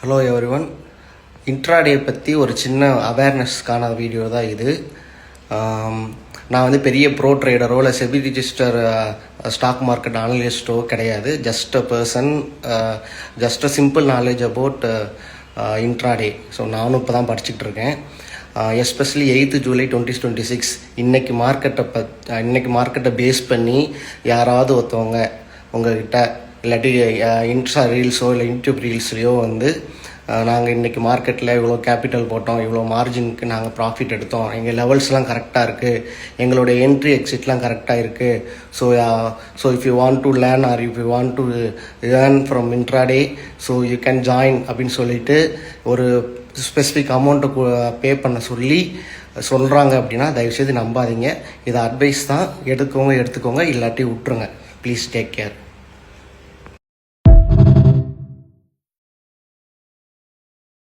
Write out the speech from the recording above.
Hello everyone. Intraday பற்றி ஒரு சின்ன அவேர்னஸ்க்கான வீடியோ தான் இது. நான் வந்து பெரிய ப்ரோ ட்ரேடரோ இல்லை செபி ரிஜிஸ்டர் ஸ்டாக் மார்க்கெட் அனலிஸ்ட்டோ கிடையாது. Just a person, just a simple knowledge about intraday. So நானும் இப்போ தான் படிச்சுக்கிட்டு இருக்கேன். எஸ்பெஷலி 8th ஜூலை 2026 இன்னைக்கு மார்க்கெட்டை பேஸ் பண்ணி யாராவது ஒருத்தவங்க உங்கள்கிட்ட இல்லாட்டி இன்ஸ்டா ரீல்ஸோ இல்லை யூடியூப் ரீல்ஸ்லையோ வந்து நாங்கள் இன்றைக்கி மார்க்கெட்டில் இவ்வளோ கேபிட்டல் போட்டோம், இவ்வளோ மார்ஜினுக்கு நாங்கள் ப்ராஃபிட் எடுத்தோம், எங்கள் லெவல்ஸ்லாம் கரெக்டாக இருக்குது, எங்களுடைய என்ட்ரி எக்ஸிட்லாம் கரெக்டாக இருக்குது, so if you want to learn or if you want to learn from intraday so you can join அப்படின்னு சொல்லிட்டு ஒரு ஸ்பெசிஃபிக் அமௌண்ட்டை பே பண்ண சொல்கிறாங்க அப்படின்னா தயவுசெய்து நம்பாதீங்க. இது அட்வைஸ் தான். எடுத்துக்கோங்க இல்லாட்டி விட்டுருங்க. Please take care.